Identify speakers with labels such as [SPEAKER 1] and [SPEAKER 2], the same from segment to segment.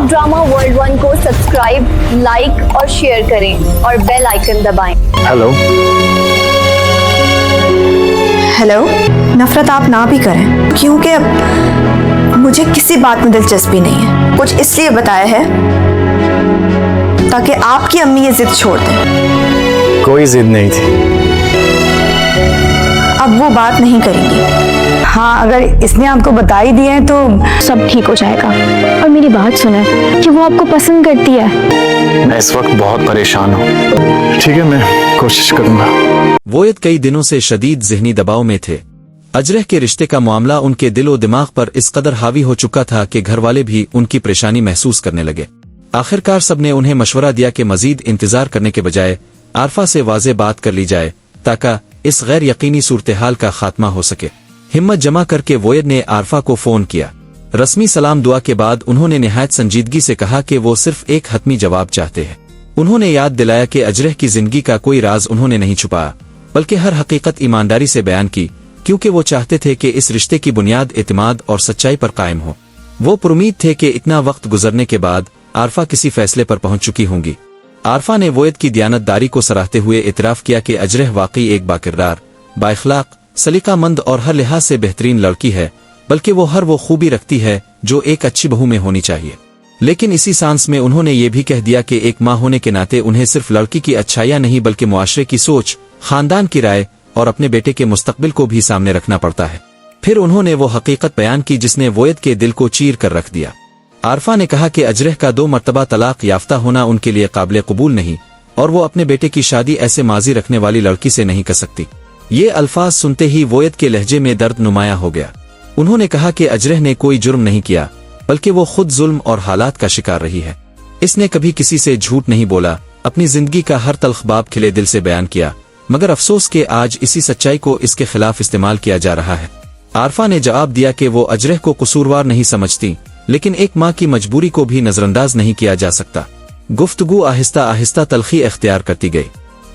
[SPEAKER 1] Top drama world 1 को subscribe, like और share करें और बेल आइकन दबाएं।
[SPEAKER 2] हेलो
[SPEAKER 3] हेलो, नफरत आप ना भी करें क्योंकि अब मुझे किसी बात में दिलचस्पी नहीं है। कुछ इसलिए बताया है ताकि आपकी अम्मी ये जिद छोड़ दें।
[SPEAKER 2] कोई जिद नहीं थी।
[SPEAKER 3] अब वो बात नहीं करेंगी।
[SPEAKER 4] हाँ, अगर इसने आपको बता ही दिया है तो
[SPEAKER 5] सब ठीक हो जाएगा। और मेरी बात सुने कि वो आपको पसंद करती है।
[SPEAKER 2] मैं इस वक्त बहुत परेशान हूँ। ठीक है, मैं कोशिश करूंगा।
[SPEAKER 6] वोयद कई दिनों से शदीद ज़हनी दबाव में थे। अजरह के रिश्ते का मामला उनके दिलो दिमाग पर इस कदर हावी हो चुका था कि घर वाले भी उनकी परेशानी महसूस करने लगे। आखिरकार सबने उन्हें मशवरा दिया कि मजीद इंतजार करने के बजाय आरफा से वाज़े बात कर ली जाए ताकि इस गैर यकीनी सूरत-ए-हाल का खात्मा हो सके। हिम्मत जमा करके वोयद ने आरफा को फोन किया। रस्मी सलाम दुआ के बाद उन्होंने निहायत संजीदगी से कहा कि वो सिर्फ एक हतमी जवाब चाहते हैं। उन्होंने याद दिलाया कि अजरह की जिंदगी का कोई राज उन्होंने नहीं छुपाया, बल्कि हर हकीकत ईमानदारी से बयान की, क्योंकि वो चाहते थे कि इस रिश्ते की बुनियाद एतमाद और सच्चाई पर कायम हो। वो पुरुमीद थे कि इतना वक्त गुजरने के बाद आरफा किसी फैसले पर पहुंच चुकी होंगी। आरफा ने वोयद की दियानतदारी को सराहते हुए इतराफ किया कि अजरह वाकई एक बाकिरदार, बाइखलाक, सलीकामंद और हर लिहाज से बेहतरीन लड़की है, बल्कि वो हर वो खूबी रखती है जो एक अच्छी बहू में होनी चाहिए। लेकिन इसी सांस में उन्होंने ये भी कह दिया कि एक माँ होने के नाते उन्हें सिर्फ लड़की की अच्छाइयाँ नहीं बल्कि मुआशरे की सोच, खानदान की राय और अपने बेटे के मुस्तकबिल को भी सामने रखना पड़ता है। फिर उन्होंने वो हकीकत बयान की जिसने वोयद के दिल को चीर कर रख दिया। आरफा ने कहा कि अजरह का 2 मरतबा तलाक याफ्ता होना उनके लिए काबिल कबूल नहीं और वो अपने बेटे की शादी ऐसे माजी रखने वाली लड़की से नहीं कर सकती। ये अल्फाज सुनते ही वोयद के लहजे में दर्द नुमाया हो गया। उन्होंने कहा कि अजरह ने कोई जुर्म नहीं किया, बल्कि वो खुद जुल्म और हालात का शिकार रही है। इसने कभी किसी से झूठ नहीं बोला, अपनी जिंदगी का हर तल्ख बाब खिले दिल से बयान किया, मगर अफसोस के आज इसी सच्चाई को इसके खिलाफ इस्तेमाल किया जा रहा है। आरफा ने जवाब दिया कि वो अजरह को कसूरवार नहीं समझती, लेकिन एक माँ की मजबूरी को भी नजरअंदाज नहीं किया जा सकता। गुफ्तगू आहिस्ता आहिस्ता तलखी इख्तियार करती गई।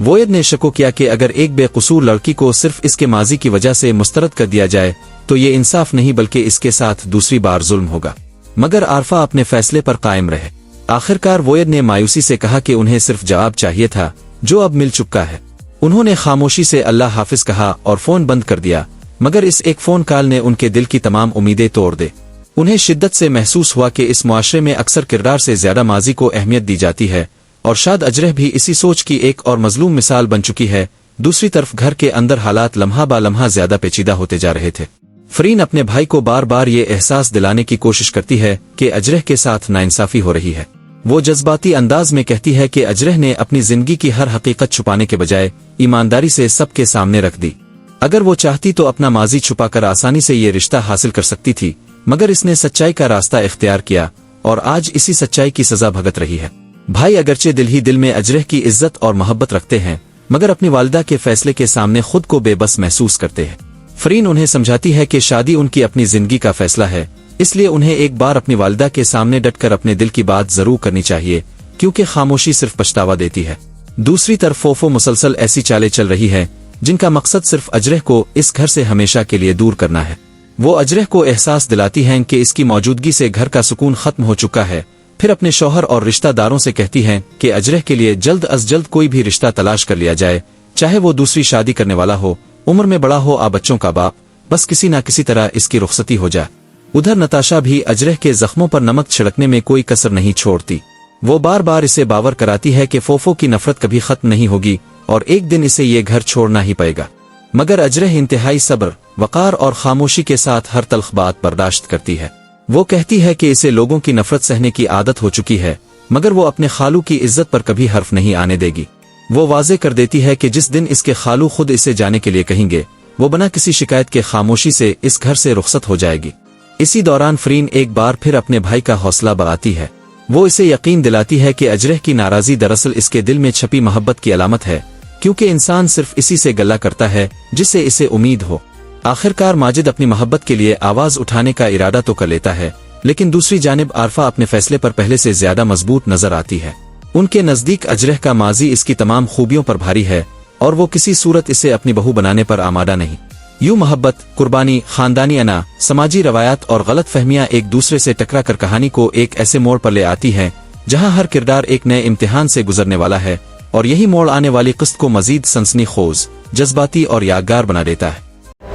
[SPEAKER 6] वोयद ने शको किया कि अगर एक बेकसूर लड़की को सिर्फ इसके माजी की वजह से मुस्तरद कर दिया जाए तो ये इंसाफ नहीं बल्कि इसके साथ दूसरी बार जुल्म होगा। मगर आरफा अपने फैसले पर कायम रहे। आखिरकार वोयद ने मायूसी से कहा कि उन्हें सिर्फ जवाब चाहिए था जो अब मिल चुका है। उन्होंने खामोशी से अल्लाह हाफिज कहा और फोन बंद कर दिया, मगर इस एक फोन कॉल ने उनके दिल की तमाम उम्मीदें तोड़ दे। उन्हें शिद्दत से महसूस हुआ कि इस मुआशरे में अक्सर किरदार से ज्यादा माजी को अहमियत दी जाती है और शायद अजरह भी इसी सोच की एक और मजलूम मिसाल बन चुकी है। दूसरी तरफ घर के अंदर हालात लम्हा बा लम्हा ज्यादा पेचीदा होते जा रहे थे। फरीन अपने भाई को बार बार ये एहसास दिलाने की कोशिश करती है कि अजरह के साथ नाइंसाफी हो रही है। वो जज्बाती अंदाज में कहती है कि अजरह ने अपनी जिंदगी की हर हकीकत छुपाने के बजाय ईमानदारी से सबके सामने रख दी। अगर वो चाहती तो अपना माजी छुपाकर आसानी से ये रिश्ता हासिल कर सकती थी, मगर इसने सच्चाई का रास्ता इख्तियार किया और आज इसी सच्चाई की सजा भुगत रही है। भाई अगरचे दिल ही दिल में अजरह की इज्जत और मोहब्बत रखते हैं, मगर अपनी वालिदा के फैसले के सामने खुद को बेबस महसूस करते हैं। फरीन उन्हें समझाती है कि शादी उनकी अपनी जिंदगी का फैसला है, इसलिए उन्हें एक बार अपनी वालिदा के सामने डटकर अपने दिल की बात जरूर करनी चाहिए, क्योंकि खामोशी सिर्फ पछतावा देती है। दूसरी तरफ फोफो मुसलसल ऐसी चालें चल रही है जिनका मकसद सिर्फ अजरह को इस घर से हमेशा के लिए दूर करना है। वो अजरह को एहसास दिलाती हैं कि इसकी मौजूदगी से घर का सुकून खत्म हो चुका है। फिर अपने शौहर और रिश्तेदारों से कहती हैं कि अजरह के लिए जल्द अज जल्द कोई भी रिश्ता तलाश कर लिया जाए, चाहे वो दूसरी शादी करने वाला हो, उम्र में बड़ा हो, बच्चों का बाप, बस किसी न किसी तरह इसकी रुखसती हो जाए। उधर नताशा भी अजरह के जख्मों पर नमक छिड़कने में कोई कसर नहीं छोड़ती। वो बार बार इसे बावर कराती है कि फोफो की नफरत कभी खत्म नहीं होगी और एक दिन इसे ये घर छोड़ना ही पड़ेगा। मगर अजरह इंतहाई सब्र, वकार और खामोशी के साथ हर तल्ख बात बर्दाश्त करती है। वो कहती है कि इसे लोगों की नफरत सहने की आदत हो चुकी है, मगर वो अपने खालू की इज्जत पर कभी हर्फ नहीं आने देगी। वो वाजे कर देती है कि जिस दिन इसके खालू खुद इसे जाने के लिए कहेंगे, वो बिना किसी शिकायत के खामोशी से इस घर से रुखसत हो जाएगी। इसी दौरान फरीन एक बार फिर अपने भाई का हौसला बढ़ाती है। वो इसे यकीन दिलाती है कि अजरह की नाराजगी दरअसल इसके दिल में छपी मोहब्बत की अलामत है, क्योंकि इंसान सिर्फ इसी से गला करता है जिससे इसे उम्मीद हो। आखिरकार माजिद अपनी मोहब्बत के लिए आवाज उठाने का इरादा तो कर लेता है, लेकिन दूसरी जानिब आरफा अपने फैसले पर पहले से ज्यादा मजबूत नजर आती है। उनके नजदीक अजरह का माजी इसकी तमाम खूबियों पर भारी है और वो किसी सूरत इसे अपनी बहू बनाने पर आमादा नहीं। यूं मोहब्बत, कुर्बानी, खानदानी अना, समाजी रवायात और गलत फहमियां एक दूसरे से टकरा कर कहानी को एक ऐसे मोड़ पर ले आती हैं जहां हर किरदार एक नए इम्तिहान से गुजरने वाला है, और यही मोड़ आने वाली किस्त को मजीद सनसनीखेज, जज्बाती और यादगार बना देता है।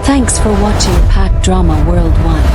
[SPEAKER 7] Thanks for watching Pack Drama Worldwide.